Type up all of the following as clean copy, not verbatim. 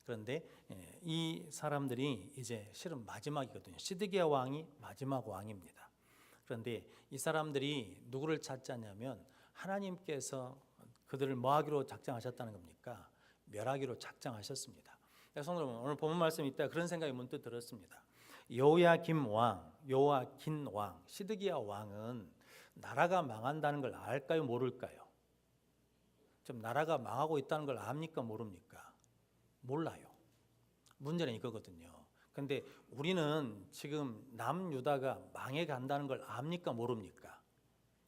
그런데 이 사람들이 이제 실은 마지막이거든요. 시드기야 왕이 마지막 왕입니다. 그런데 이 사람들이 누구를 찾지 않냐면 하나님께서 그들을 뭐 하기로 작정하셨다는 겁니까? 멸하기로 작정하셨습니다. 그래서 오늘 본문 말씀이 있다 그런 생각이 문득 들었습니다. 요야긴 왕, 시드기야 왕은 나라가 망한다는 걸 알까요, 모를까요? 좀 나라가 망하고 있다는 걸 압니까, 모릅니까? 몰라요. 문제는 이거거든요. 근데 우리는 지금 남유다가 망해 간다는 걸 압니까, 모릅니까?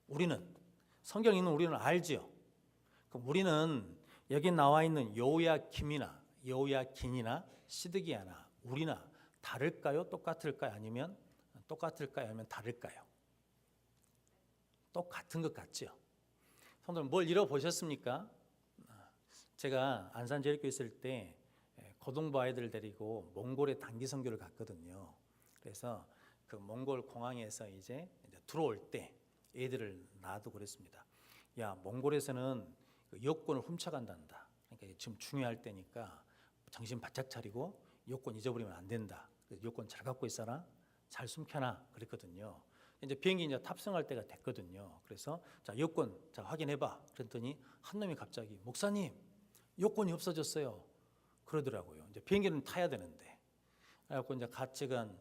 우리는 성경 읽는 우리는 알죠. 그럼 우리는 여기 나와 있는 요야긴이나 시드기야나 우리나 다를까요? 똑같을까요? 아니면 다를까요? 똑같은 것 같죠. 성도님 뭘 잃어보셨습니까? 제가 안산제일교회 있을 때 고등부 아이들 데리고 몽골에 단기 선교를 갔거든요. 그래서 그 몽골 공항에서 이제 들어올 때 애들을 놔두고 그랬습니다. 야, 몽골에서는 여권을 훔쳐간단다. 그러니까 지금 중요할 때니까 정신 바짝 차리고 여권 잊어버리면 안 된다. 여권 잘 갖고 있어라, 잘 숨겨놔 그랬거든요. 이제 비행기 이제 탑승할 때가 됐거든요. 그래서 자, 여권 자 확인해봐. 그랬더니 한 놈이 갑자기 목사님 여권이 없어졌어요. 그러더라고요. 이제 비행기는 타야 되는데. 그래갖고 이제 같이 간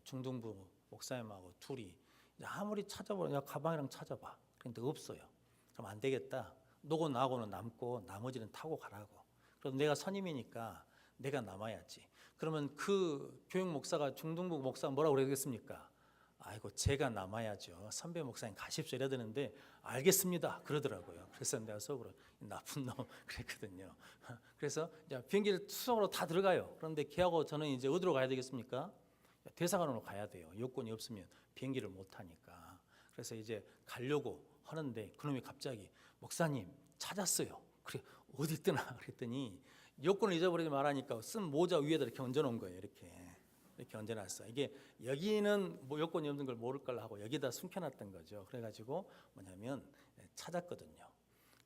중등부 목사님하고 둘이 아무리 찾아보라, 야 가방이랑 찾아봐. 그런데 없어요. 그럼 안 되겠다. 너고 나하고는 남고 나머지는 타고 가라고. 그럼 내가 선임이니까 내가 남아야지. 그러면 그 교육 목사가 중등부 목사가 뭐라고 그러겠습니까? 아이고 제가 남아야죠. 선배 목사님 가십시오 이래야 되는데 알겠습니다 그러더라고요. 그래서 내가 속으로 나쁜 놈 그랬거든요. 그래서 이제 비행기를 수송으로 다 들어가요. 그런데 걔하고 저는 이제 어디로 가야 되겠습니까? 대사관으로 가야 돼요. 여권이 없으면 비행기를 못 타니까. 그래서 이제 가려고 하는데 그놈이 갑자기 목사님 찾았어요. 그래 어디 있더나 그랬더니 여권을 잊어버리지 말라니까 쓴 모자 위에다 이렇게 얹어놓은 거예요. 이렇게 얹어놨어. 이게 여기는 뭐 여권이 없는 걸 모를 걸 하고 여기다 숨겨놨던 거죠. 그래가지고 뭐냐면 찾았거든요.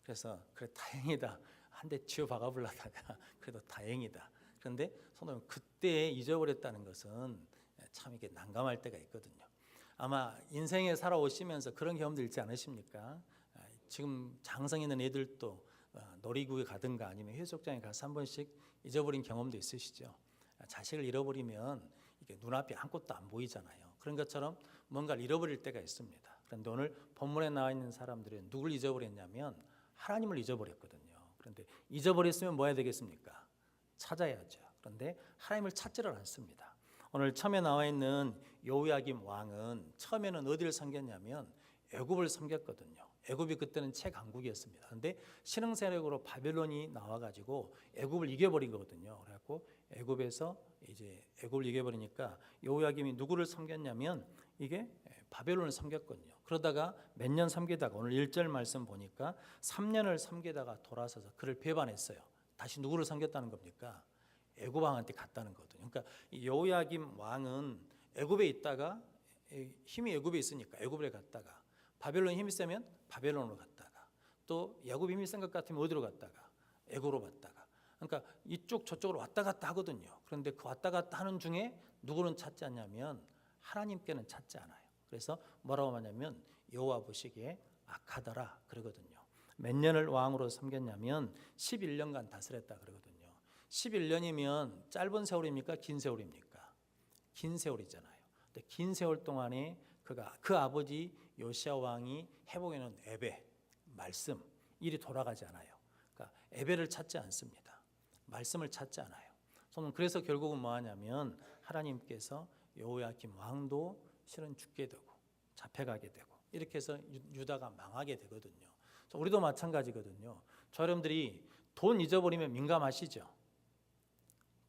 그래서 그래 다행이다. 한 대 치워 박아보려다가 그래도 다행이다. 그런데 성도님 그때 잊어버렸다는 것은 참 이게 난감할 때가 있거든요. 아마 인생에 살아오시면서 그런 경험들 있지 않으십니까? 지금 장성 있는 애들도 놀이구에 가든가 아니면 해수욕장에 가서 한 번씩 잊어버린 경험도 있으시죠. 자식을 잃어버리면 이게 눈앞에 아무것도 안 보이잖아요. 그런 것처럼 뭔가를 잃어버릴 때가 있습니다. 그런데 오늘 본문에 나와 있는 사람들은 누굴 잊어버렸냐면 하나님을 잊어버렸거든요. 그런데 잊어버렸으면 뭐 해야 되겠습니까? 찾아야죠. 그런데 하나님을 찾지를 않습니다. 오늘 처음에 나와 있는 요야긴 왕은 처음에는 어디를 섬겼냐면 애굽을 섬겼거든요. 애굽이 그때는 최강국이었습니다. 그런데 신흥세력으로 바벨론이 나와가지고 애굽을 이겨버린 거거든요. 그래갖고 애굽에서 이제 애굽을 이겨버리니까 요야김이 누구를 섬겼냐면 이게 바벨론을 섬겼거든요. 그러다가 몇 년 섬기다가 오늘 1절 말씀 보니까 3년을 섬기다가 돌아서서 그를 배반했어요. 다시 누구를 섬겼다는 겁니까? 애굽 왕한테 갔다는 거거든요. 그러니까 요야김 왕은 애굽에 있다가 힘이 애굽에 있으니까 애굽에 갔다가 바벨론 힘이 세면 바벨론으로 갔다가 또 야곱 힘이 센 것 같으면 어디로 갔다가 애굽으로 갔다가 그러니까 이쪽 저쪽으로 왔다 갔다 하거든요. 그런데 그 왔다 갔다 하는 중에 누구는 찾지 않냐면 하나님께는 찾지 않아요. 그래서 뭐라고 하냐면 여호와 보시기에 악하더라 그러거든요. 몇 년을 왕으로 섬겼냐면 11년간 다스렸다 그러거든요. 11년이면 짧은 세월입니까? 긴 세월입니까? 긴 세월이잖아요. 근데 긴 세월 동안에 그 아버지 요시야 왕이 회복해놓은 에베 말씀 일이 돌아가지 않아요. 그러니까 에베를 찾지 않습니다. 말씀을 찾지 않아요. 저는 그래서 결국은 뭐하냐면 하나님께서 여호야김 왕도 실은 죽게 되고 잡혀가게 되고 이렇게 해서 유다가 망하게 되거든요. 우리도 마찬가지거든요. 저 여러분들이 돈 잊어버리면 민감하시죠?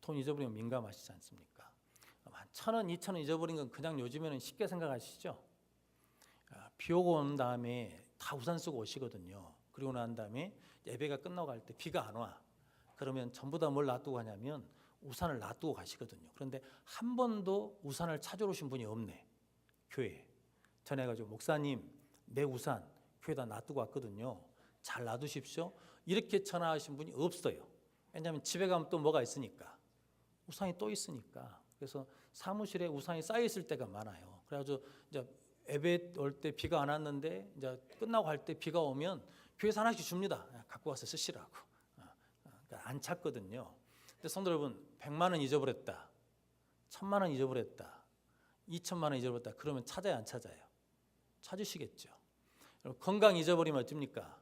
돈 잊어버리면 민감하시지 않습니까? 한 1,000원, 2,000원 잊어버린 건 그냥 요즘에는 쉽게 생각하시죠? 비 오고 온 다음에 다 우산 쓰고 오시거든요. 그리고 난 다음에 예배가 끝나고 갈 때 비가 안 와. 그러면 전부 다 뭘 놔두고 가냐면 우산을 놔두고 가시거든요. 그런데 한 번도 우산을 찾으러 오신 분이 없네. 교회에. 전해가지고 목사님 내 우산 교회에다 놔두고 왔거든요. 잘 놔두십시오. 이렇게 전화하신 분이 없어요. 왜냐하면 집에 가면 또 뭐가 있으니까. 우산이 또 있으니까. 그래서 사무실에 우산이 쌓여 있을 때가 많아요. 그래가지고 이제 예배 올 때 비가 안 왔는데 이제 끝나고 갈 때 비가 오면 교회에서 하나씩 줍니다. 갖고 와서 쓰시라고. 그러니까 안 찾거든요. 근데 성도 여러분, 100만 원 잊어버렸다, 1000만 원 잊어버렸다, 2000만 원 잊어버렸다. 그러면 찾아야 안 찾아요? 찾으시겠죠. 건강 잊어버리면 어쩝니까?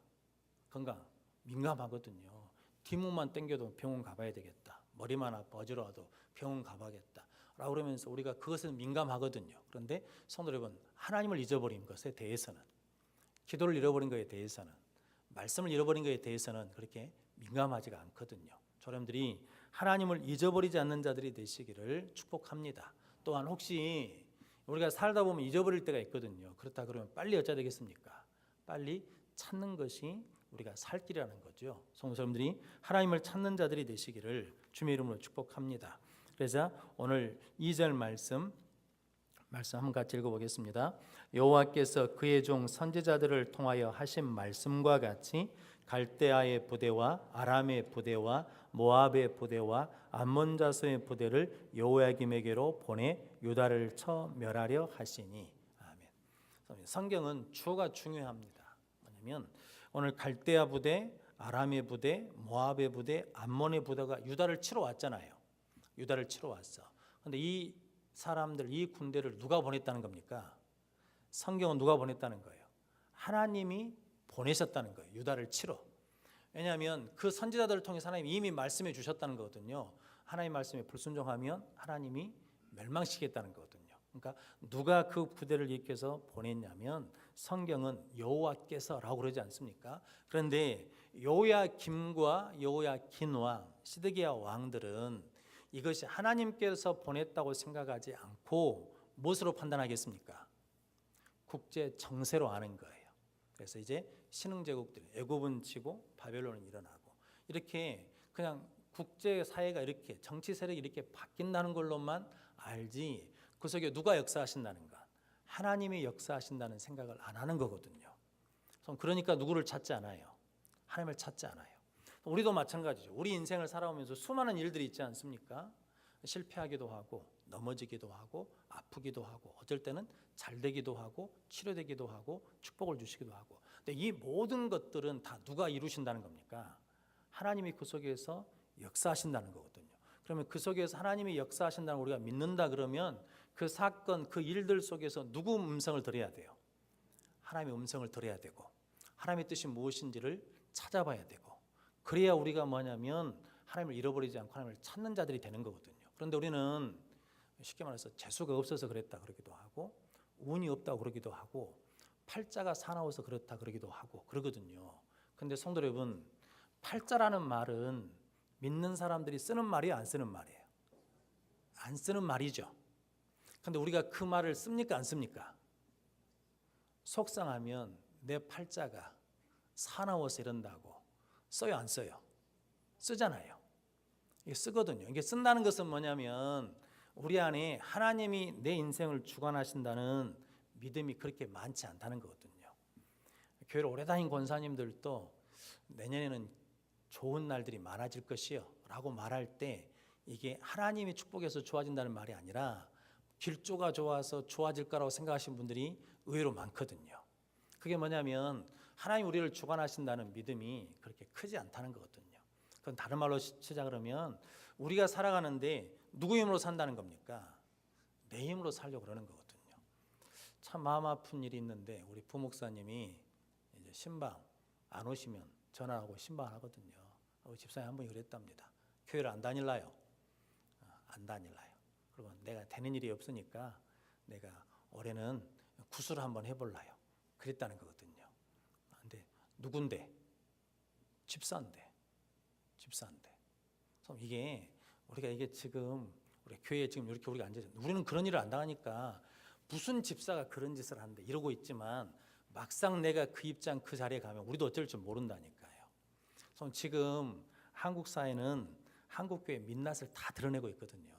건강 민감하거든요. 뒷목만 땡겨도 병원 가봐야 되겠다. 머리만 아파 어지러워도 병원 가봐야겠다 라고 그러면서 우리가 그것은 민감하거든요. 그런데 성도 여러분, 하나님을 잊어버린 것에 대해서는, 기도를 잃어버린 것에 대해서는, 말씀을 잃어버린 것에 대해서는 그렇게 민감하지가 않거든요. 여러분들이 하나님을 잊어버리지 않는 자들이 되시기를 축복합니다. 또한 혹시 우리가 살다 보면 잊어버릴 때가 있거든요. 그렇다 그러면 빨리 어찌해야 되겠습니까? 빨리 찾는 것이 우리가 살 길이라는 거죠. 성도 여러분들이 하나님을 찾는 자들이 되시기를 주님의 이름으로 축복합니다. 그래서 오늘 2절 말씀 한번 같이 읽어보겠습니다. 여호와께서 그의 종 선지자들을 통하여 하신 말씀과 같이 갈대아의 부대와 아람의 부대와 모압의 부대와 암몬 자손의 부대를 여호야김에게로 보내 유다를 쳐 멸하려 하시니. 아멘. 성경은 주어가 중요합니다. 뭐냐면 오늘 갈대아 부대, 아람의 부대, 모압의 부대, 암몬의 부대가 유다를 치러 왔잖아요. 유다를 치러 왔어. 그런데 이 사람들, 이 군대를 누가 보냈다는 겁니까? 성경은 누가 보냈다는 거예요? 하나님이 보내셨다는 거예요. 유다를 치러. 왜냐하면 그 선지자들을 통해서 하나님이 이미 말씀해 주셨다는 거거든요. 하나님 말씀에 불순종하면 하나님이 멸망시키겠다는 거거든요. 그러니까 누가 그 부대를 이끌어서 보냈냐면 성경은 여호와께서라고 그러지 않습니까? 그런데 여호야김과 여호야긴 왕, 시드기야 왕들은 이것이 하나님께서 보냈다고 생각하지 않고 무엇으로 판단하겠습니까? 국제 정세로 아는 거예요. 그래서 이제 신흥제국들, 애굽은 지고 바벨론은 일어나고, 이렇게 그냥 국제 사회가 이렇게 정치 세력이 이렇게 바뀐다는 걸로만 알지, 그 속에 누가 역사하신다는 것, 하나님이 역사하신다는 생각을 안 하는 거거든요. 그러니까 누구를 찾지 않아요? 하나님을 찾지 않아요. 우리도 마찬가지죠. 우리 인생을 살아오면서 수많은 일들이 있지 않습니까? 실패하기도 하고 넘어지기도 하고 아프기도 하고 어쩔 때는 잘 되기도 하고 치료되기도 하고 축복을 주시기도 하고. 근데 이 모든 것들은 다 누가 이루신다는 겁니까? 하나님이 그 속에서 역사하신다는 거거든요. 그러면 그 속에서 하나님이 역사하신다는 우리가 믿는다 그러면 그 사건, 그 일들 속에서 누구 음성을 들어야 돼요? 하나님의 음성을 들어야 되고, 하나님의 뜻이 무엇인지를 찾아봐야 되고, 그래야 우리가 뭐냐면 하나님을 잃어버리지 않고 하나님을 찾는 자들이 되는 거거든요. 그런데 우리는 쉽게 말해서 재수가 없어서 그랬다 그러기도 하고, 운이 없다고 그러기도 하고, 팔자가 사나워서 그렇다 그러기도 하고 그러거든요. 근데 성도 여러분, 팔자라는 말은 믿는 사람들이 쓰는 말이에요, 안 쓰는 말이에요? 안 쓰는 말이죠. 근데 우리가 그 말을 씁니까, 안 씁니까? 속상하면 내 팔자가 사나워서 이런다고 써요, 안 써요? 쓰잖아요. 이게 쓰거든요. 이게 쓴다는 것은 뭐냐면 우리 안에 하나님이 내 인생을 주관하신다는 믿음이 그렇게 많지 않다는 거거든요. 교회를 오래 다닌 권사님들도 내년에는 좋은 날들이 많아질 것이요 라고 말할 때 이게 하나님이 축복해서 좋아진다는 말이 아니라 길조가 좋아서 좋아질 거라고 생각하시는 분들이 의외로 많거든요. 그게 뭐냐면 하나님 우리를 주관하신다는 믿음이 그렇게 크지 않다는 거거든요. 그건 다른 말로 시작을 하면 우리가 살아가는데 누구 힘으로 산다는 겁니까? 내 힘으로 살려고 그러는 거거든요. 참 마음 아픈 일이 있는데 우리 부목사님이 이제 신방 안 오시면 전화하고 신방하거든요. 집사님 한 분이 그랬답니다. 교회를 안 다닐라요? 안 다닐라요. 그리고 내가 되는 일이 없으니까 내가 올해는 구슬을 한번 해볼라요. 그랬다는 거거든요. 근데 누군데? 집사인데. 그럼 우리가 지금 우리 교회에 지금 이렇게 우리가 앉아서 우리는 그런 일을 안 당하니까 무슨 집사가 그런 짓을 하는데 이러고 있지만 막상 내가 그 입장 그 자리에 가면 우리도 어쩔 줄 모른다니까요. 그럼 지금 한국 사회는 한국 교회 민낯을 다 드러내고 있거든요.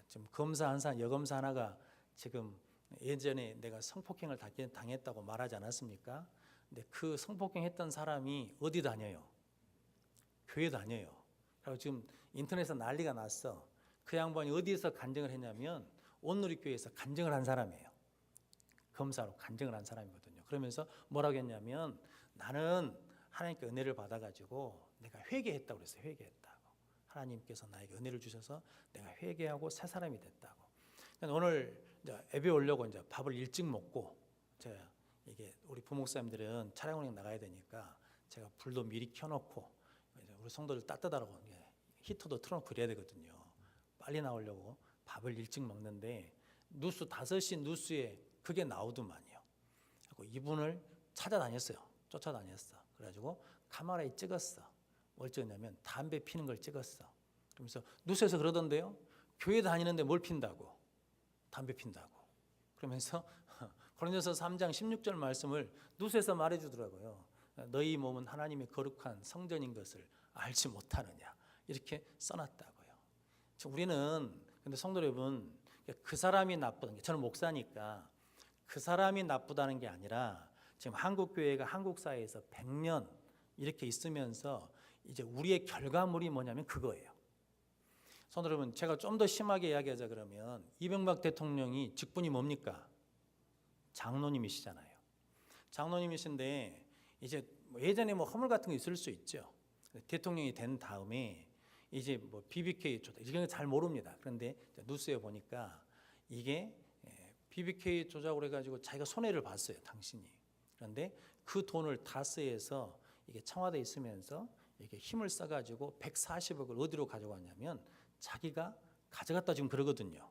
지금 검사 한 사람, 여검사 하나가 지금 예전에 내가 성폭행을 당했다고 말하지 않았습니까? 근데 그 성폭행 했던 사람이 어디 다녀요? 교회 다녀요. 그리고 지금 인터넷에서 난리가 났어. 그 양반이 어디에서 간증을 했냐면 온누리교회에서 간증을 한 사람이에요. 검사로 간증을 한 사람이거든요. 그러면서 뭐라고 했냐면 나는 하나님께 은혜를 받아가지고 내가 회개했다고 그랬어요. 회개했다고. 하나님께서 나에게 은혜를 주셔서 내가 회개하고 새 사람이 됐다고. 오늘 이제 예배 오려고 이제 밥을 일찍 먹고 제가 이게 우리 부목사님들은 차량 운행 나가야 되니까 제가 불도 미리 켜놓고 이제 우리 성도들 따뜻하라고 히터도 틀어놓고 그래야 되거든요. 빨리 나오려고 밥을 일찍 먹는데 뉴스 5시 뉴스에 그게 나오더만요. 그리고 이분을 찾아다녔어요. 쫓아다녔어. 그래가지고 카메라에 찍었어. 뭘 찍었냐면 담배 피는 걸 찍었어. 그러면서 뉴스에서 그러던데요. 교회 다니는데 뭘 핀다고? 담배 핀다고. 그러면서 고린도서 3장 16절 말씀을 뉴스에서 말해주더라고요. 너희 몸은 하나님의 거룩한 성전인 것을 알지 못하느냐. 이렇게 써놨다고요. 우리는 근데 성도 여러분 그 사람이 나쁘다는 게 저는 목사니까 그 사람이 나쁘다는 게 아니라 지금 한국 교회가 한국 사회에서 100년 이렇게 있으면서 이제 우리의 결과물이 뭐냐면 그거예요. 성도 여러분 제가 좀 더 심하게 이야기하자 그러면 이명박 대통령이 직분이 뭡니까? 장로님이시잖아요. 장로님이신데 이제 예전에 뭐 허물 같은 거 있을 수 있죠. 대통령이 된 다음에 이제 뭐 BBK 조작 이런 거 잘 모릅니다. 그런데 뉴스에 보니까 이게 BBK 조작으로 해가지고 자기가 손해를 봤어요. 당신이. 그런데 그 돈을 다스해서 이게 청와대에 있으면서 이게 힘을 써가지고 140억을 어디로 가져갔냐면 자기가 가져갔다 지금 그러거든요.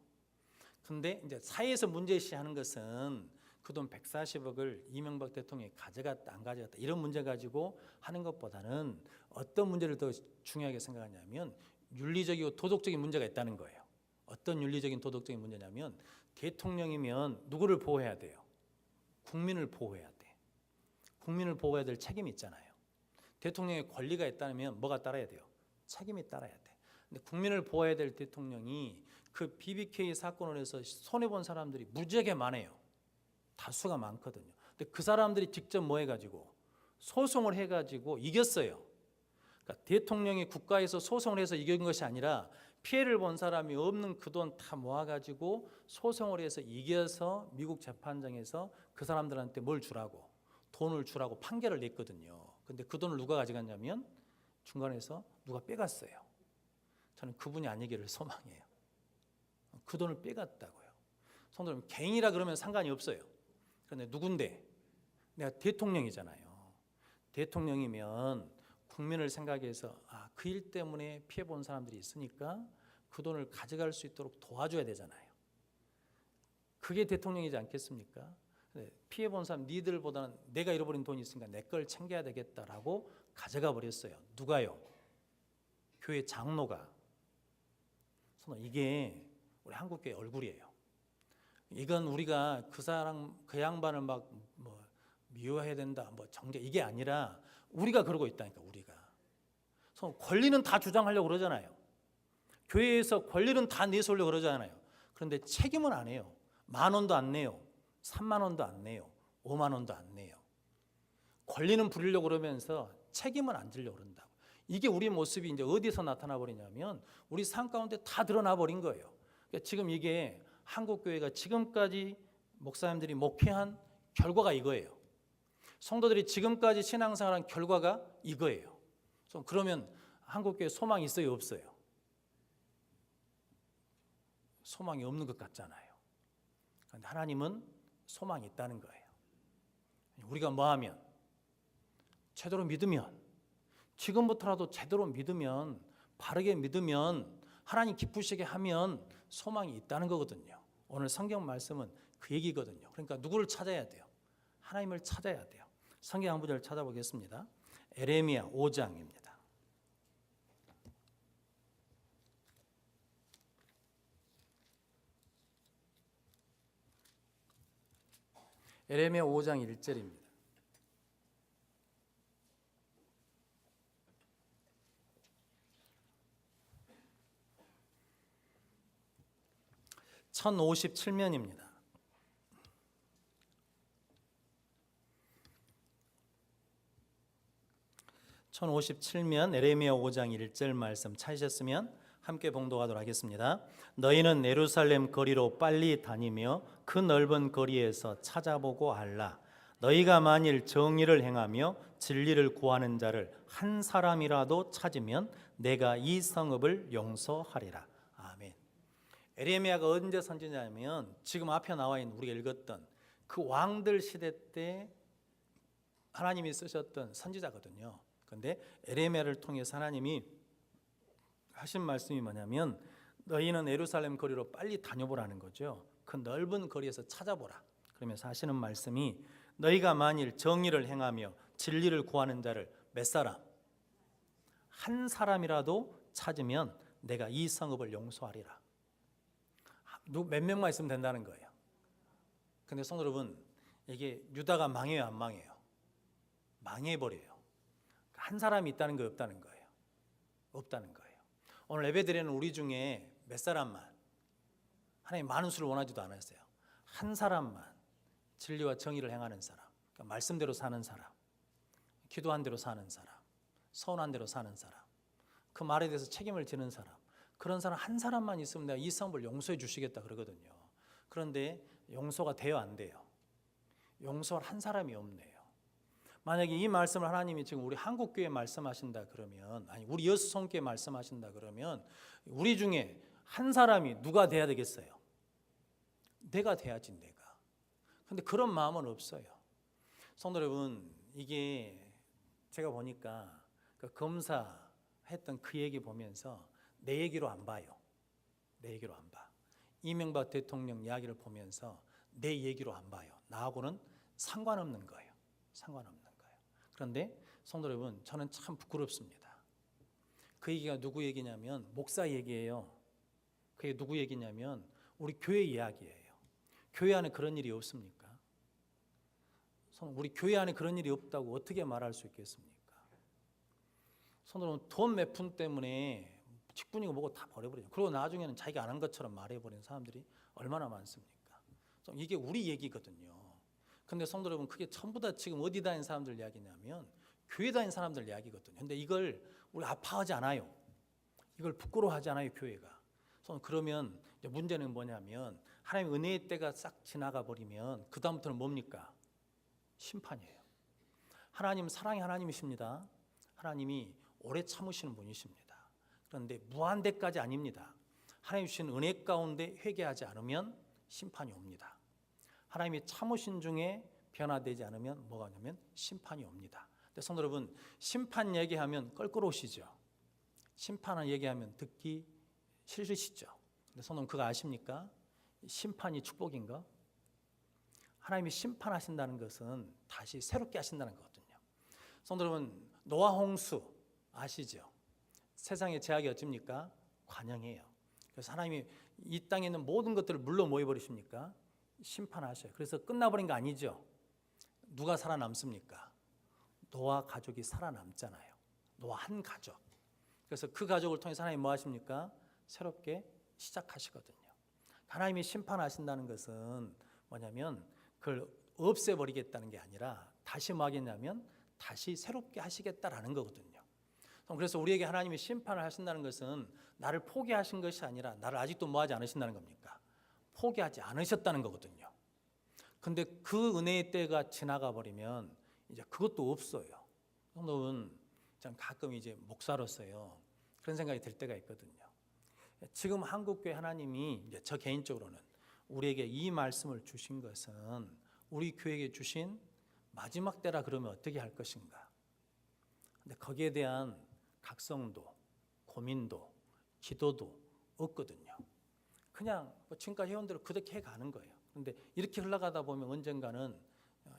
근데 이제 사회에서 문제시하는 것은 그 돈 140억을 이명박 대통령이 가져갔다 안 가져갔다 이런 문제 가지고 하는 것보다는 어떤 문제를 더 중요하게 생각하냐면 윤리적이고 도덕적인 문제가 있다는 거예요. 어떤 윤리적인 도덕적인 문제냐면 대통령이면 누구를 보호해야 돼요? 국민을 보호해야 돼. 국민을 보호해야 될 책임이 있잖아요. 대통령의 권리가 있다면 뭐가 따라야 돼요? 책임이 따라야 돼. 근데 국민을 보호해야 될 대통령이 그 BBK 사건을 해서 손해본 사람들이 무지하게 많아요. 다수가 많거든요. 근데 그 사람들이 직접 뭐 해가지고 소송을 해가지고 이겼어요. 그러니까 대통령이 국가에서 소송을 해서 이긴 것이 아니라 피해를 본 사람이 없는 그 돈 다 모아가지고 소송을 해서 이겨서 미국 재판장에서 그 사람들한테 뭘 주라고 돈을 주라고 판결을 냈거든요. 근데 그 돈을 누가 가져갔냐면 중간에서 누가 빼갔어요. 저는 그분이 아니기를 소망해요. 그 돈을 빼갔다고요. 성도 여러분 개인이라 그러면 상관이 없어요. 그런데 누군데? 내가 대통령이잖아요. 대통령이면 국민을 생각해서 그 일 때문에 피해본 사람들이 있으니까 그 돈을 가져갈 수 있도록 도와줘야 되잖아요. 그게 대통령이지 않겠습니까? 피해본 사람 니들보다는 내가 잃어버린 돈이 있으니까 내 걸 챙겨야 되겠다라고 가져가 버렸어요. 누가요? 교회 장로가. 이게 우리 한국교회 얼굴이에요. 이건 우리가 그 사람 그 양반을 막 뭐 미워해야 된다 뭐 정죄 이게 아니라 우리가 그러고 있다니까. 우리가 권리는 다 주장하려고 그러잖아요. 교회에서 권리는 다 내세우려고 그러잖아요. 그런데 책임은 안 해요. 10,000원도 안 내요. 30,000원도 안 내요. 50,000원도 안 내요. 권리는 부리려고 그러면서 책임은 안 지려고 그런다고. 이게 우리 모습이 이제 어디서 나타나 버리냐면 우리 삶 가운데 다 드러나 버린 거예요. 그러니까 지금 이게 한국교회가 지금까지 목사님들이 목회한 결과가 이거예요. 성도들이 지금까지 신앙생활한 결과가 이거예요. 그러면 한국교회 소망이 있어요? 없어요? 소망이 없는 것 같잖아요. 그런데 하나님은 소망이 있다는 거예요. 우리가 뭐하면? 제대로 믿으면, 지금부터라도 제대로 믿으면, 바르게 믿으면, 하나님 기쁘시게 하면 소망이 있다는 거거든요. 오늘 성경 말씀은 그 얘기거든요. 그러니까 누구를 찾아야 돼요? 하나님을 찾아야 돼요. 성경 한 구절 찾아보겠습니다. 에레미야 5장입니다. 에레미야 5장 1절입니다. (1057면입니다) 1057면 에레미야 5장 1절 말씀 찾으셨으면 함께 봉독하도록 하겠습니다. 너희는 예루살렘 거리로 빨리 다니며 그 넓은 거리에서 찾아보고 알라. 너희가 만일 정의를 행하며 진리를 구하는 자를 한 사람이라도 찾으면 내가 이 성읍을 용서하리라. 아멘. 에레미야가 언제 선지자냐면 지금 앞에 나와 있는 우리가 읽었던 그 왕들 시대 때 하나님이 쓰셨던 선지자거든요. 그런데 에레미야를 통해서 하나님이 하신 말씀이 뭐냐면 너희는 예루살렘 거리로 빨리 다녀보라는 거죠. 그 넓은 거리에서 찾아보라. 그러면서 하시는 말씀이 너희가 만일 정의를 행하며 진리를 구하는 자를 몇 사람? 한 사람이라도 찾으면 내가 이 성읍을 용서하리라. 몇 명만 있으면 된다는 거예요. 근데 성도 여러분, 이게 유다가 망해요, 안 망해요? 망해버려요. 한 사람이 있다는 거 없다는 거예요. 없다는 거예요. 오늘 예배드리는 우리 중에 몇 사람만, 하나님 많은 수를 원하지도 않았어요. 한 사람만 진리와 정의를 행하는 사람, 그러니까 말씀대로 사는 사람, 기도한 대로 사는 사람, 서운한 대로 사는 사람, 그 말에 대해서 책임을 지는 사람, 그런 사람 한 사람만 있으면 내가 이 성읍을 용서해 주시겠다 그러거든요. 그런데 용서가 돼요, 안 돼요? 용서할 한 사람이 없네요. 만약에 이 말씀을 하나님이 지금 우리 한국교회에 말씀하신다 그러면, 아니 우리 여수성교회에 말씀하신다 그러면 우리 중에 한 사람이 누가 돼야 되겠어요? 내가 돼야지, 내가. 근데 그런 마음은 없어요. 성도 여러분, 이게 제가 보니까 그 검사했던 그 얘기 보면서 내 얘기로 안 봐요. 내 얘기로 안 봐. 이명박 대통령 이야기를 보면서 내 얘기로 안 봐요. 나하고는 상관없는 거예요. 상관없는 거예요. 그런데 성도 여러분, 저는 참 부끄럽습니다. 그 얘기가 누구 얘기냐면 목사 얘기예요. 그게 누구 얘기냐면 우리 교회 이야기예요. 교회 안에 그런 일이 없습니까? 우리 교회 안에 그런 일이 없다고 어떻게 말할 수 있겠습니까? 성도 여러분, 돈 몇 푼 때문에 직분이고 뭐고 다 버려버려요. 그리고 나중에는 자기가 안 한 것처럼 말해버리는 사람들이 얼마나 많습니까? 이게 우리 얘기거든요. 근데 성도 여러분, 그게 전부 다 지금 어디 다니는 사람들 이야기냐면 교회 다니는 사람들 이야기거든요. 근데 이걸 우리 아파하지 않아요. 이걸 부끄러워하지 않아요, 교회가. 그러면 문제는 뭐냐면 하나님의 은혜의 때가 싹 지나가 버리면 그 다음부터는 뭡니까? 심판이에요. 하나님은 사랑의 하나님이십니다. 하나님이 오래 참으시는 분이십니다. 그런데 무한대까지 아닙니다. 하나님 주신 은혜 가운데 회개하지 않으면 심판이 옵니다. 하나님이 참으신 중에 변화되지 않으면 뭐가 오냐면 심판이 옵니다. 근데 성도 여러분, 심판 얘기하면 껄끄러우시죠? 심판을 얘기하면 듣기 싫으시죠? 근데 성도 여러분, 그거 아십니까? 심판이 축복인가? 하나님이 심판하신다는 것은 다시 새롭게 하신다는 거거든요. 성도 여러분, 노아 홍수 아시죠? 세상의 제약이 어찌입니까? 관영이에요. 그래서 하나님이 이 땅에 있는 모든 것들을 물로 모여버리십니까? 심판하셔요. 그래서 끝나버린 거 아니죠? 누가 살아남습니까? 노아 가족이 살아남잖아요. 노아 한 가족. 그래서 그 가족을 통해서 하나님이 뭐 하십니까? 새롭게 시작하시거든요. 하나님이 심판하신다는 것은 뭐냐면 그걸 없애버리겠다는 게 아니라 다시 뭐 하겠냐면 다시 새롭게 하시겠다라는 거거든요. 그래서 우리에게 하나님이 심판을 하신다는 것은 나를 포기하신 것이 아니라 나를 아직도 뭐 하지 않으신다는 겁니까? 포기하지 않으셨다는 거거든요. 근데 그 은혜의 때가 지나가 버리면 이제 그것도 없어요. 여러분, 전 가끔 이제 목사로서요 그런 생각이 들 때가 있거든요. 지금 한국교회 하나님이 이제 저 개인적으로는 우리에게 이 말씀을 주신 것은 우리 교회에게 주신 마지막 때라 그러면 어떻게 할 것인가? 근데 거기에 대한 각성도, 고민도, 기도도 없거든요. 그냥 지금까지 해온 대로 그렇게 해가는 거예요. 그런데 이렇게 흘러가다 보면 언젠가는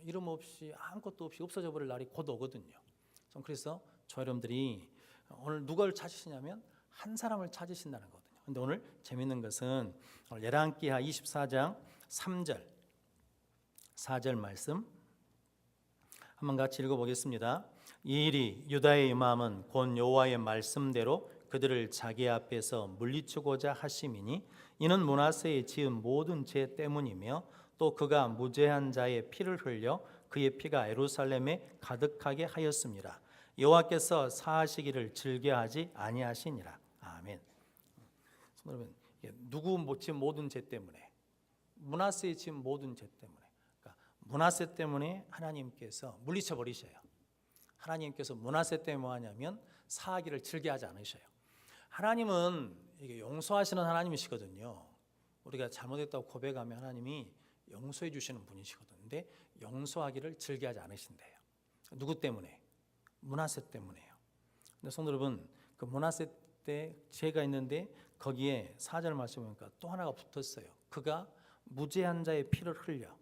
이름 없이 아무것도 없이 없어져 버릴 날이 곧 오거든요. 그래서 저 여러분들이 오늘 누굴 찾으시냐면 한 사람을 찾으신다는 거거든요. 그런데 오늘 재밌는 것은 열왕기하 24장 3절 4절 말씀 한번 같이 읽어보겠습니다. 이 일이 유다의 임함은 곧 여호와의 말씀대로 그들을 자기 앞에서 물리치고자 하심이니 이는 므낫세의 지은 모든 죄 때문이며 또 그가 무죄한 자의 피를 흘려 그의 피가 예루살렘에 가득하게 하였습니다. 여호와께서 사하시기를 즐겨하지 아니하시니라. 아멘. 여러분, 누구 지은 모든 죄 때문에, 므낫세의 지은 모든 죄 때문에, 그러니까 므낫세 때문에 하나님께서 물리쳐 버리셔요. 하나님께서 므낫세 때문에 뭐 하냐면 사하기를 즐겨하지 않으셔요. 하나님은 이게 용서하시는 하나님이시거든요. 우리가 잘못했다고 고백하면 하나님이 용서해 주시는 분이시거든요. 근데 용서하기를 즐겨하지 않으신대요. 누구 때문에? 므낫세 때문에요. 근데 성도 여러분, 그 므낫세 때 죄가 있는데 거기에 4절 말씀 보니까 또 하나가 붙었어요. 그가 무죄한 자의 피를 흘려.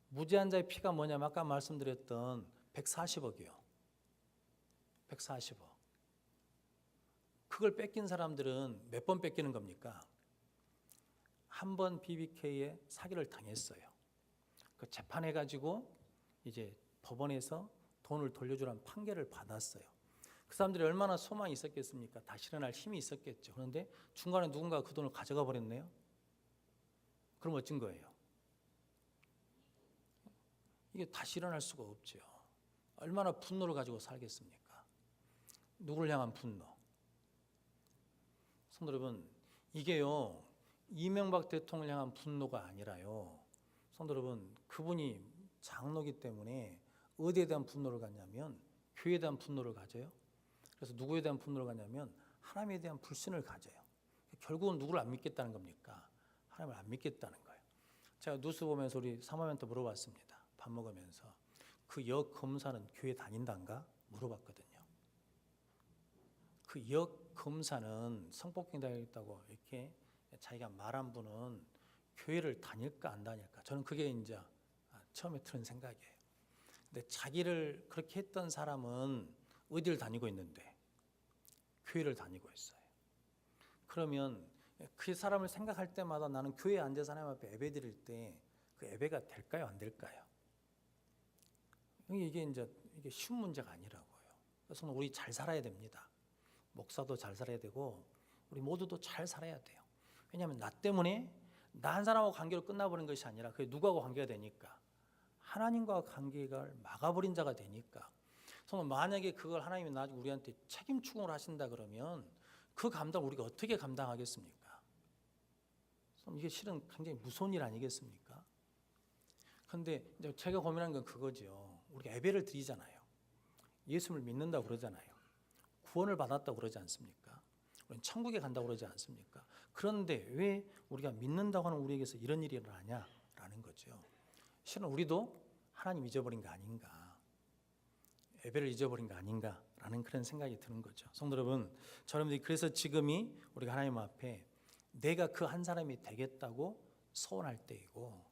무죄한 자의 피가 뭐냐면 아까 말씀드렸던 140억이요. 140억. 그걸 뺏긴 사람들은 몇 번 뺏기는 겁니까? 한 번 BBK에 사기를 당했어요. 그 재판해가지고 이제 법원에서 돈을 돌려주라는 판결을 받았어요. 그 사람들이 얼마나 소망이 있었겠습니까? 다시 일어날 힘이 있었겠죠. 그런데 중간에 누군가 그 돈을 가져가 버렸네요. 그럼 어쩐 거예요? 이게 다시 일어날 수가 없죠. 얼마나 분노를 가지고 살겠습니까? 누구를 향한 분노? 성도 여러분, 이게요 이명박 대통령을 향한 분노가 아니라요, 성도 여러분, 그분이 장로기 때문에 어디에 대한 분노를 갖냐면 교회에 대한 분노를 가져요. 그래서 누구에 대한 분노를 갖냐면 하나님에 대한 불신을 가져요. 결국은 누구를 안 믿겠다는 겁니까? 하나님을 안 믿겠다는 거예요. 제가 뉴스 보면서 우리 사모님한테 물어봤습니다. 밥 먹으면서 그 여 검사는 교회 다닌단가? 물어봤거든요. 그 여 검사는 성폭행 당했다고 이렇게 자기가 말한 분은 교회를 다닐까 안 다닐까? 저는 그게 이제 처음에 드는 생각이에요. 근데 자기를 그렇게 했던 사람은 어디를 다니고 있는데? 교회를 다니고 있어요. 그러면 그 사람을 생각할 때마다 나는 교회에 앉아서 하나님 앞에 예배 드릴 때 그 예배가 될까요? 안 될까요? 이게 쉬운 문제가 아니라고요. 그래서 우리 잘 살아야 됩니다. 목사도 잘 살아야 되고 우리 모두도 잘 살아야 돼요. 왜냐하면 나 때문에 나 한 사람하고 관계로 끝나버린 것이 아니라 그게 누구하고 관계가 되니까 하나님과 관계가 막아버린 자가 되니까. 그래서 만약에 그걸 하나님이 나중에 우리한테 책임 추궁을 하신다 그러면 그 감당을 우리가 어떻게 감당하겠습니까? 이게 실은 굉장히 무서운 일 아니겠습니까? 그런데 제가 고민한 건 그거죠. 우리가 예배를 드리잖아요. 예수를 믿는다고 그러잖아요. 구원을 받았다고 그러지 않습니까? 우리는 천국에 간다고 그러지 않습니까? 그런데 왜 우리가 믿는다고 하는 우리에게서 이런 일이 일어나냐라는 거죠. 실은 우리도 하나님 잊어버린 거 아닌가, 예배를 잊어버린 거 아닌가라는 그런 생각이 드는 거죠. 성도 여러분, 저러분들이 그래서 지금이 우리가 하나님 앞에 내가 그 한 사람이 되겠다고 소원할 때이고,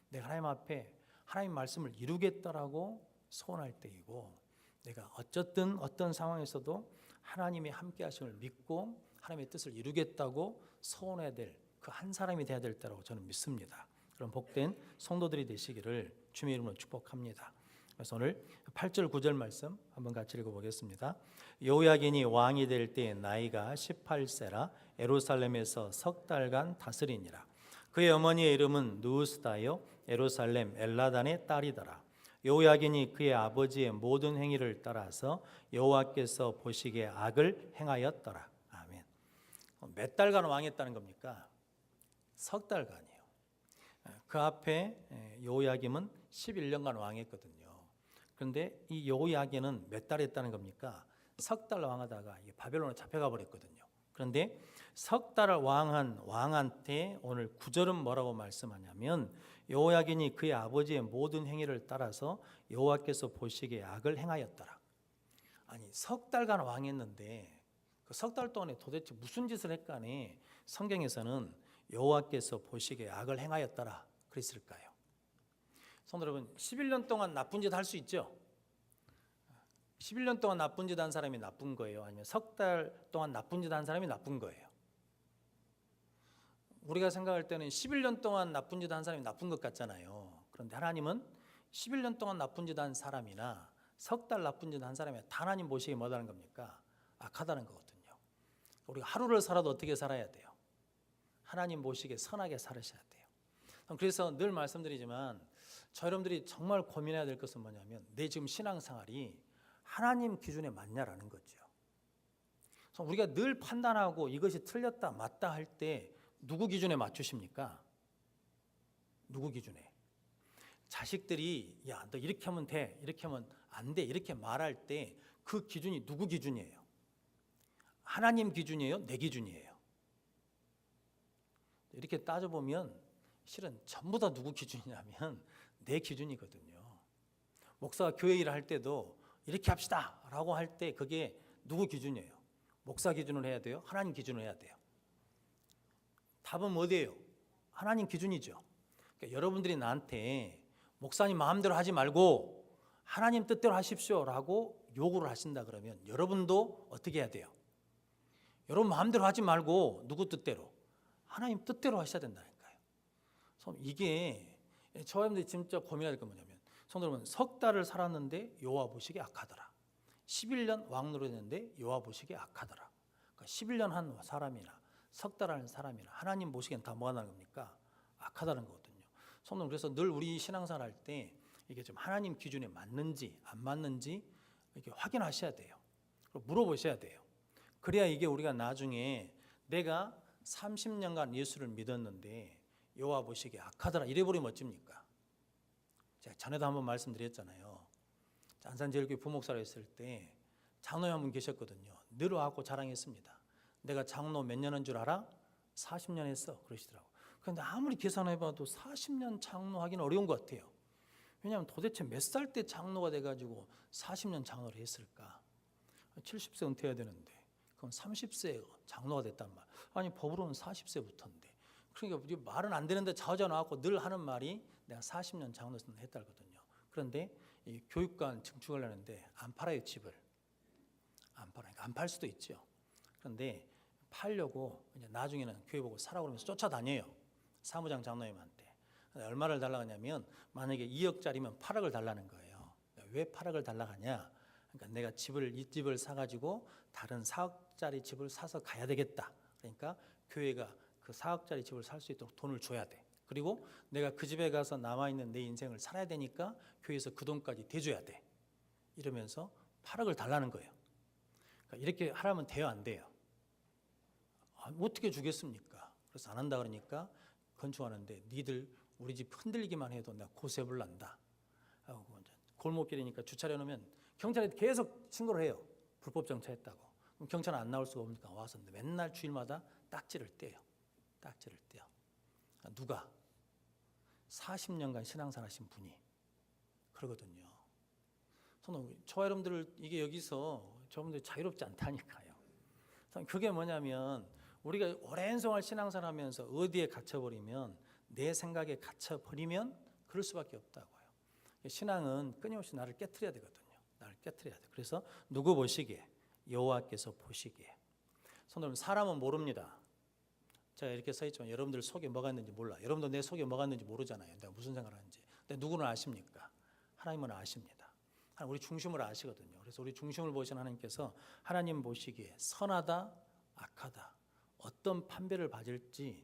내가 하나님 앞에 하나님 말씀을 이루겠다라고 소원할 때이고, 내가 어쨌든 어떤 상황에서도 하나님의 함께 하심을 믿고 하나님의 뜻을 이루겠다고 소원해야 될 그 한 사람이 되어야 될 때라고 저는 믿습니다. 그런 복된 성도들이 되시기를 주님의 이름으로 축복합니다. 그래서 오늘 8절 9절 말씀 한번 같이 읽어보겠습니다. 여호야긴이 왕이 될 때 나이가 18세라 예루살렘에서 석 달간 다스리니라. 그의 어머니의 이름은 누우스다요 예루살렘 엘라단의 딸이더라. 여호야긴이 그의 아버지의 모든 행위를 따라서 여호와께서 보시기에 악을 행하였더라. 아멘. 몇 달간 왕했다는 겁니까? 석 달간이요. 그 앞에 여호야김은 11년간 왕했거든요. 그런데 이 여호야긴은 몇 달 했다는 겁니까? 석 달 왕하다가 바벨론에 잡혀가 버렸거든요. 그런데 석 달을 왕한 왕한테 오늘 9절은 뭐라고 말씀하냐면 여호야긴이 그의 아버지의 모든 행위를 따라서 여호와께서 보시기에 악을 행하였더라. 아니, 석 달간 왕했는데 그 석 달 동안에 도대체 무슨 짓을 했까니 성경에서는 여호와께서 보시기에 악을 행하였더라 그랬을까요? 성도 여러분, 11년 동안 나쁜 짓 할 수 있죠? 11년 동안 나쁜 짓 한 사람이 나쁜 거예요? 아니면 석 달 동안 나쁜 짓 한 사람이 나쁜 거예요? 우리가 생각할 때는 11년 동안 나쁜 짓 한 사람이 나쁜 것 같잖아요. 그런데 하나님은 11년 동안 나쁜 짓 한 사람이나 석 달 나쁜 짓 한 사람이 다 하나님 보시기에 뭐라는 겁니까? 악하다는 거거든요. 우리가 하루를 살아도 어떻게 살아야 돼요? 하나님 보시기에 선하게 살으셔야 돼요. 그래서 늘 말씀드리지만 저 여러분들이 정말 고민해야 될 것은 뭐냐면 내 지금 신앙생활이 하나님 기준에 맞냐라는 거죠. 그래서 우리가 늘 판단하고 이것이 틀렸다 맞다 할 때 누구 기준에 맞추십니까? 누구 기준에? 자식들이 야, 너 이렇게 하면 돼, 이렇게 하면 안 돼, 이렇게 말할 때 그 기준이 누구 기준이에요? 하나님 기준이에요? 내 기준이에요? 이렇게 따져보면 실은 전부 다 누구 기준이냐면 내 기준이거든요. 목사가 교회 일을 할 때도 이렇게 합시다 라고 할 때 그게 누구 기준이에요? 목사 기준으로 해야 돼요? 하나님 기준으로 해야 돼요? 답은 어디예요? 하나님 기준이죠. 그러니까 여러분들이 나한테 목사님 마음대로 하지 말고 하나님 뜻대로 하십시오 라고 요구를 하신다 그러면 여러분도 어떻게 해야 돼요? 여러분 마음대로 하지 말고 누구 뜻대로? 하나님 뜻대로 하셔야 된다니까요. 이게 저 여러분들이 진짜 고민해야 될 건 뭐냐면 성도 여러분, 석 달을 살았는데 여호와 보시기에 악하더라. 11년 왕노릇했는데 여호와 보시기에 악하더라. 그러니까 11년 한 사람이나 석 달 한 사람이나 하나님 보시기엔 다 뭐가 나는 겁니까? 악하다는 거거든요. 성도 여러분, 그래서 늘 우리 신앙생활 할 때 이게 좀 하나님 기준에 맞는지 안 맞는지 이렇게 확인하셔야 돼요. 그리고 물어보셔야 돼요. 그래야 이게 우리가 나중에 내가 30년간 예수를 믿었는데 여호와 보시기에 악하더라 이래버리면 어쩝니까? 제가 전에도 한번 말씀드렸잖아요. 안산제일교회 부목사로 했을 때 장로님 한 분 계셨거든요. 늘 와갖고 자랑했습니다. 내가 장로 몇 년 한 줄 알아? 40년 했어 그러시더라고요. 그런데 아무리 계산해봐도 40년 장로하기는 어려운 것 같아요. 왜냐하면 도대체 몇 살 때 장로가 돼가지고 40년 장로를 했을까? 70세 은퇴해야 되는데 그럼 30세 장로가 됐단 말. 아니 법으로는 40세부터인데. 그러니까 우리 말은 안 되는데 자주 나와서 늘 하는 말이 내가 40년 장로 했다거든요. 그런데 이 교육관 증축을 하는데 안 팔아요 집을. 안 팔아요. 안 팔 수도 있죠. 그런데 팔려고 이제 나중에는 교회 보고 사라고 그러면서 쫓아다녀요. 사무장 장로님한테. 얼마를 달라고 하냐면 만약에 2억짜리면 8억을 달라는 거예요. 왜 8억을 달라고 하냐? 그러니까 내가 이 집을 사가지고 다른 4억짜리 집을 사서 가야 되겠다. 그러니까 교회가 그 4억짜리 집을 살 수 있도록 돈을 줘야 돼. 그리고 내가 그 집에 가서 남아있는 내 인생을 살아야 되니까 교회에서 그 돈까지 대줘야 돼. 이러면서 8억을 달라는 거예요. 그러니까 이렇게 하라면 돼요, 안 돼요? 어떻게 주겠습니까? 그래서 안 한다 그러니까 건축하는데 니들 우리 집 흔들리기만 해도 내가 고세불 난다. 골목길이니까 주차해 놓으면 경찰에 계속 신고를 해요. 불법 정차했다고. 그럼 경찰은 안 나올 수가 없으니까 와서 맨날 주일마다 딱지를 떼요. 딱지를 떼요. 누가? 40년간 신앙생활 하신 분이 그러거든요. 저와 여러분들 이게 여기서 저분들 자유롭지 않다니까요. 그게 뭐냐면 우리가 오랜 생활 신앙생활 하면서 어디에 갇혀버리면 내 생각에 갇혀버리면 그럴 수밖에 없다고요. 신앙은 끊임없이 나를 깨트려야 되거든요. 나를 깨트려야 돼. 그래서 누구 보시기에? 여호와께서 보시기에. 성도님, 사람은 모릅니다. 제가 이렇게 써있지만 여러분들 속에 뭐가 있는지 몰라. 여러분도 내 속에 뭐가 있는지 모르잖아요. 내가 무슨 생각을 하는지. 근데 누구는 아십니까? 하나님은 아십니다. 우리 중심을 아시거든요. 그래서 우리 중심을 보시는 하나님께서 하나님 보시기에 선하다, 악하다, 어떤 판별을 받을지,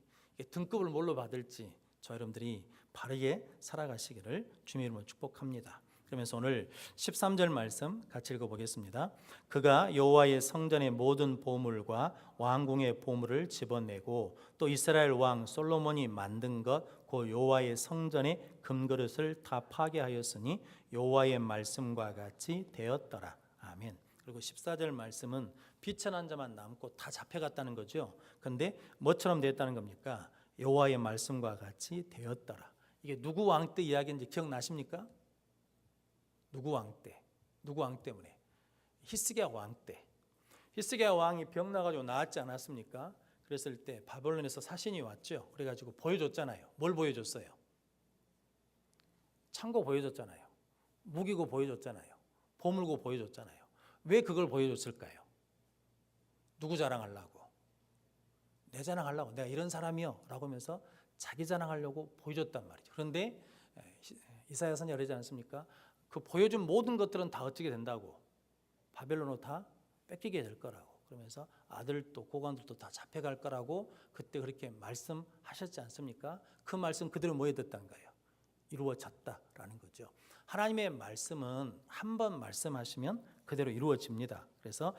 등급을 뭘로 받을지 저 여러분들이 바르게 살아가시기를 주님의 이름으로 축복합니다. 그러면서 오늘 13절 말씀 같이 읽어보겠습니다. 그가 여호와의 성전의 모든 보물과 왕궁의 보물을 집어내고 또 이스라엘 왕 솔로몬이 만든 것 그 여호와의 성전의 금그릇을 다 파괴하였으니 여호와의 말씀과 같이 되었더라. 아멘. 그리고 14절 말씀은 비천한 자만 남고 다 잡혀갔다는 거죠. 그런데 뭐처럼 되었다는 겁니까? 여호와의 말씀과 같이 되었더라. 이게 누구 왕 때 이야기인지 기억나십니까? 누구 왕 때? 누구 왕 때문에? 히스기야 왕 때. 히스기야 왕이 병 나가지고 나았지 않았습니까? 그랬을 때 바벨론에서 사신이 왔죠. 그래가지고 보여줬잖아요. 뭘 보여줬어요? 창고 보여줬잖아요. 무기고 보여줬잖아요. 보물고 보여줬잖아요. 왜 그걸 보여줬을까요? 누구 자랑하려고? 내 자랑하려고. 내가 이런 사람이요 라고 하면서 자기 자랑하려고 보여줬단 말이죠. 그런데 이사야 선지자가 그러지 않습니까? 그 보여준 모든 것들은 다 어떻게 된다고? 바벨론으로 다 뺏기게 될 거라고. 그러면서 아들도 고관들도 다 잡혀갈 거라고 그때 그렇게 말씀하셨지 않습니까? 그 말씀 그대로 뭐에 듣단 거예요? 이루어졌다라는 거죠. 하나님의 말씀은 한 번 말씀하시면 그대로 이루어집니다. 그래서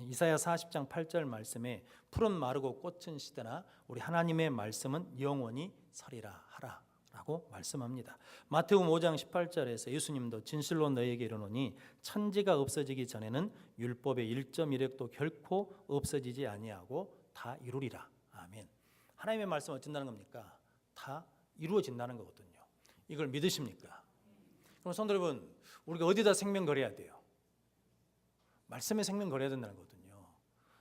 이사야 40장 8절 말씀에 푸른 마르고 꽃은 시드나 우리 하나님의 말씀은 영원히 서리라 하라 라고 말씀합니다. 마태복음 5장 18절에서 예수님도 진실로 너희에게 이르노니 천지가 없어지기 전에는 율법의 1.1획도 결코 없어지지 아니하고 다 이루리라. 아멘. 하나님의 말씀 어쩐다는 겁니까? 다 이루어진다는 거거든요. 이걸 믿으십니까? 그럼 성도 여러분, 우리가 어디다 생명 걸어야 돼요? 말씀에 생명 걸어야 된다는 거거든요.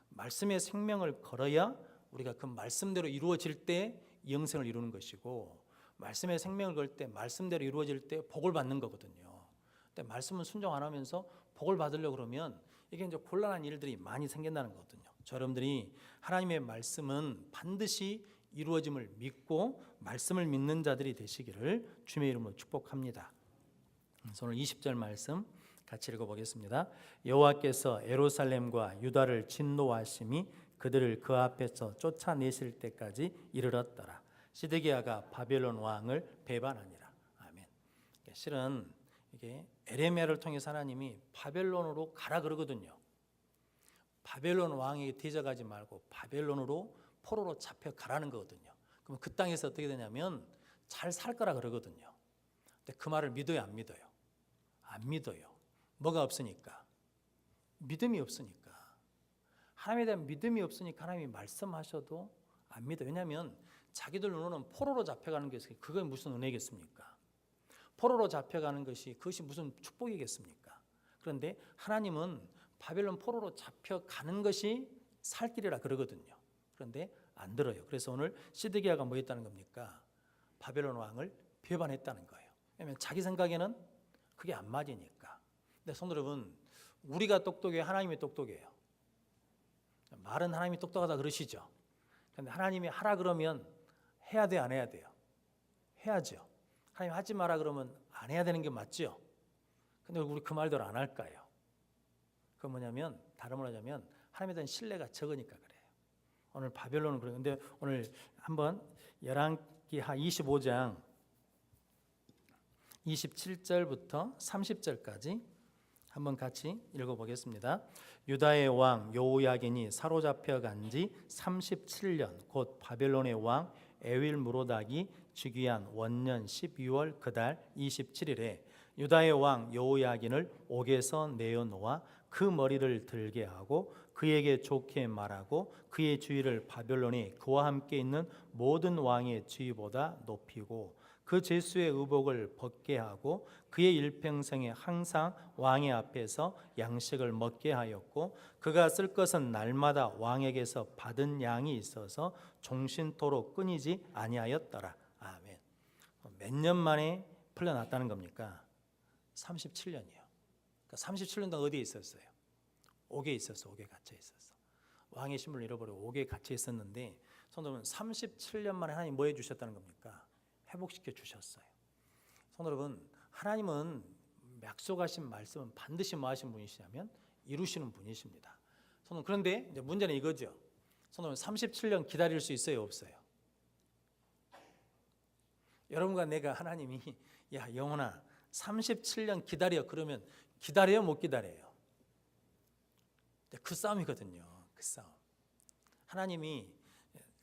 말씀에 생명을 걸어야 우리가 그 말씀대로 이루어질 때 영생을 이루는 것이고, 말씀에 생명을 걸 때 말씀대로 이루어질 때 복을 받는 거거든요. 근데 말씀은 순종 안 하면서 복을 받으려고 그러면 이게 이제 곤란한 일들이 많이 생긴다는 거거든요. 여러분들이 하나님의 말씀은 반드시 이루어짐을 믿고 말씀을 믿는 자들이 되시기를 주님의 이름으로 축복합니다. 오늘 20절 말씀 같이 읽어보겠습니다. 여호와께서 예루살렘과 유다를 진노하심이 그들을 그 앞에서 쫓아내실 때까지 이르렀더라. 시드기야가 바벨론 왕을 배반하니라. 아멘. 실은 이게 에레미야를 통해서 하나님이 바벨론으로 가라 그러거든요. 바벨론 왕에게 뒤져가지 말고 바벨론으로 포로로 잡혀가라는 거거든요. 그럼 그 땅에서 어떻게 되냐면 잘 살 거라 그러거든요. 근데 그 말을 믿어요, 안 믿어요? 안 믿어요. 뭐가 없으니까? 믿음이 없으니까. 하나님에 대한 믿음이 없으니까 하나님이 말씀하셔도 안 믿어요. 왜냐하면 자기들 눈으로는 포로로 잡혀가는 것이 그게 무슨 은혜겠습니까? 포로로 잡혀가는 것이 그것이 무슨 축복이겠습니까? 그런데 하나님은 바벨론 포로로 잡혀가는 것이 살 길이라 그러거든요. 그런데 안 들어요. 그래서 오늘 시드기야가 뭐 했다는 겁니까? 바벨론 왕을 배반했다는 거예요. 왜냐하면 자기 생각에는 그게 안 맞으니까. 근데 성도 여러분, 우리가 똑똑해요? 하나님이 똑똑해요? 말은 하나님이 똑똑하다 그러시죠. 그런데 하나님이 하라 그러면 해야 돼요, 안 해야 돼요? 해야죠. 하나님 하지 마라 그러면 안 해야 되는 게 맞죠. 근데 우리 그 말대로 안 할까요? 그건 뭐냐면, 다른 말로 하자면 하나님에 대한 신뢰가 적으니까 그래요. 오늘 바벨론은 그래요. 근데 오늘 한번 열왕기하 25장 27절부터 30절까지 한번 같이 읽어보겠습니다. 유다의 왕 여호야긴이 사로잡혀 간 지 37년 곧 바벨론의 왕 에윌무로닥이 즉위한 원년 12월 그달 27일에 유다의 왕 여호야긴을 옥에서 내어놓아 그 머리를 들게 하고 그에게 좋게 말하고 그의 주위를 바벨론이 그와 함께 있는 모든 왕의 주위보다 높이고 그 제수의 의복을 벗게 하고 그의 일평생에 항상 왕의 앞에서 양식을 먹게 하였고 그가 쓸 것은 날마다 왕에게서 받은 양이 있어서 종신토록 끊이지 아니하였더라. 아멘. 몇 년 만에 풀려났다는 겁니까? 37년이요. 그러니까 37년 동안 어디에 있었어요? 옥에 있었어. 옥에 갇혀 있었어. 왕의 신분을 잃어버리고 옥에 갇혀 있었는데 성도는 37년 만에 하나님 뭐 해주셨다는 겁니까? 회복시켜 주셨어요. 성도 여러분, 하나님은 약속하신 말씀은 반드시 뭐 하신 분이시냐면 이루시는 분이십니다. 성도 그런데 이제 문제는 이거죠. 성도는 37년 기다릴 수 있어요, 없어요? 여러분과 내가 하나님이 야 영혼아 37년 기다려 그러면 기다려요, 못 기다려요? 그 싸움이거든요. 그 싸움. 하나님이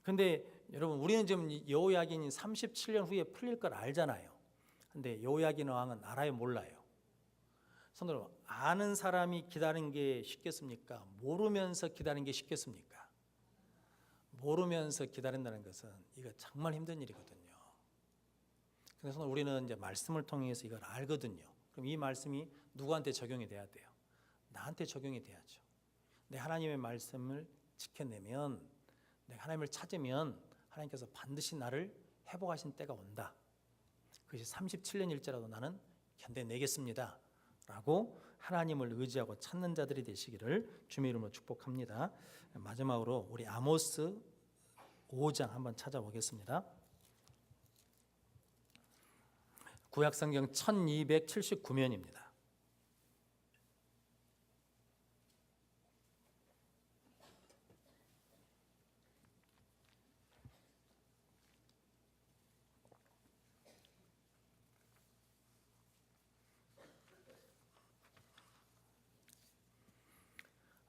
근데 여러분 우리는 지금 여호야긴이 37년 후에 풀릴 걸 알잖아요. 근데 여호야긴 왕은 알아요, 몰라요? 성도 여러분, 아는 사람이 기다리는 게 쉽겠습니까? 모르면서 기다리는 게 쉽겠습니까? 모르면서 기다린다는 것은 이거 정말 힘든 일이거든요. 그래서 우리는 이제 말씀을 통해서 이걸 알거든요. 그럼 이 말씀이 누구한테 적용이 돼야 돼요? 나한테 적용이 돼야죠. 내 하나님의 말씀을 지켜내면, 내가 하나님을 찾으면 하나님께서 반드시 나를 회복하신 때가 온다. 그것이 37년일지라도 나는 견뎌내겠습니다 라고 하나님을 의지하고 찾는 자들이 되시기를 주님의 이름으로 축복합니다. 마지막으로 우리 아모스 5장 한번 찾아보겠습니다. 구약성경 1279면입니다.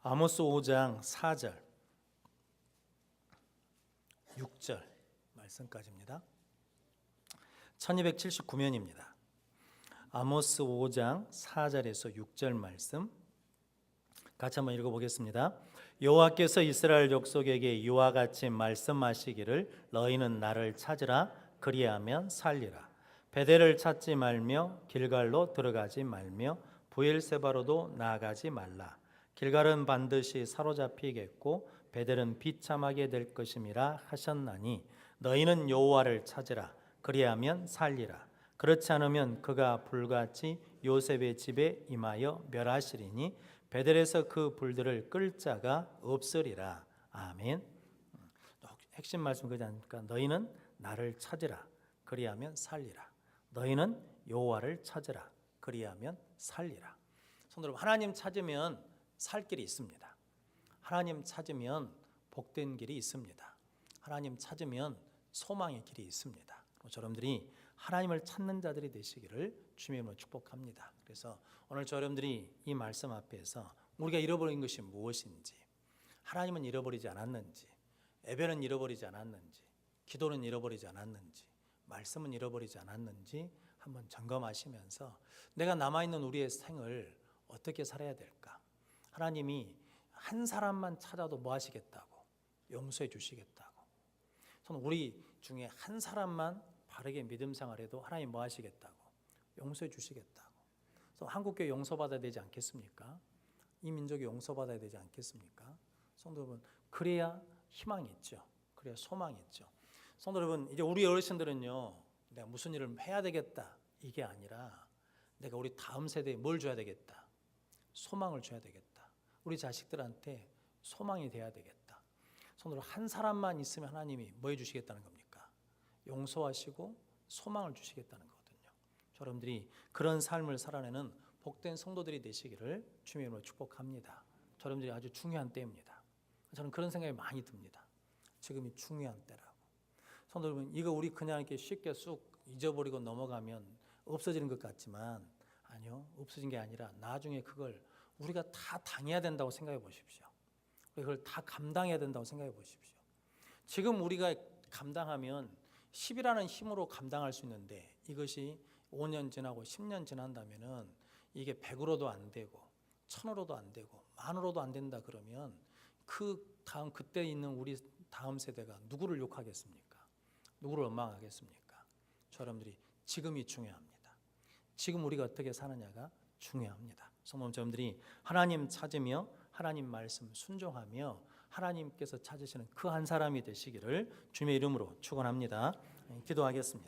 아모스 5장 4절 6절 말씀까지입니다. 1279면입니다. 아모스 5장 4절에서 6절 말씀 같이 한번 읽어보겠습니다. 여호와께서 이스라엘 족속에게 이와 같이 말씀하시기를 너희는 나를 찾으라 그리하면 살리라. 베델을 찾지 말며 길갈로 들어가지 말며 브엘세바로도 나아가지 말라. 길갈은 반드시 사로잡히겠고 베델은 비참하게 될 것임이라 하셨나니 너희는 여호와를 찾으라 그리하면 살리라. 그렇지 않으면 그가 불같이 요셉의 집에 임하여 멸하시리니 베델에서 그 불들을 끌 자가 없으리라. 아멘. 핵심 말씀 그지 않습니까? 너희는 나를 찾으라 그리하면 살리라. 너희는 여호와를 찾으라 그리하면 살리라. 성도 여러분, 하나님 찾으면 살 길이 있습니다. 하나님 찾으면 복된 길이 있습니다. 하나님 찾으면 소망의 길이 있습니다. 여러분들이 하나님을 찾는 자들이 되시기를 주님의 이름으로 축복합니다. 그래서 오늘 여러분들이 이 말씀 앞에서 우리가 잃어버린 것이 무엇인지, 하나님은 잃어버리지 않았는지, 예배는 잃어버리지 않았는지, 기도는 잃어버리지 않았는지, 말씀은 잃어버리지 않았는지 한번 점검하시면서 내가 남아있는 우리의 생을 어떻게 살아야 될까? 하나님이 한 사람만 찾아도 뭐 하시겠다고? 용서해 주시겠다고. 저는 우리 중에 한 사람만 바르게 믿음 생활해도 하나님 뭐 하시겠다고? 용서해 주시겠다고. 그래서 한국교회 용서받아야 되지 않겠습니까? 이 민족이 용서받아야 되지 않겠습니까? 성도 여러분, 그래야 희망이 있죠. 그래야 소망이 있죠. 성도 여러분, 이제 우리 어르신들은요, 내가 무슨 일을 해야 되겠다 이게 아니라 내가 우리 다음 세대에 뭘 줘야 되겠다? 소망을 줘야 되겠다. 우리 자식들한테 소망이 돼야 되겠다. 성도 여러분, 한 사람만 있으면 하나님이 뭐 해주시겠다는 겁니까? 용서하시고 소망을 주시겠다는 거거든요. 여러분들이 그런 삶을 살아내는 복된 성도들이 되시기를 주님의 이름으로 축복합니다. 여러분들이 아주 중요한 때입니다. 저는 그런 생각이 많이 듭니다. 지금이 중요한 때라고. 성도 여러분, 이거 우리 그냥 이렇게 쉽게 쑥 잊어버리고 넘어가면 없어지는 것 같지만 아니요, 없어진 게 아니라 나중에 그걸 우리가 다 당해야 된다고 생각해 보십시오. 그걸 다 감당해야 된다고 생각해 보십시오. 지금 우리가 감당하면 10이라는 힘으로 감당할 수 있는데 이것이 5년 지나고 10년 지난다면은 이게 100으로도 안 되고 1000으로도 안 되고 10,000으로도 안 된다 그러면 그 다음 그때 있는 우리 다음 세대가 누구를 욕하겠습니까? 누구를 원망하겠습니까? 여러분들이 지금이 중요합니다. 지금 우리가 어떻게 사느냐가 중요합니다. 성도 여러분들이 하나님 찾으며 하나님 말씀 순종하며 하나님께서 찾으시는 그 한 사람이 되시기를 주님의 이름으로 축원합니다. 기도하겠습니다.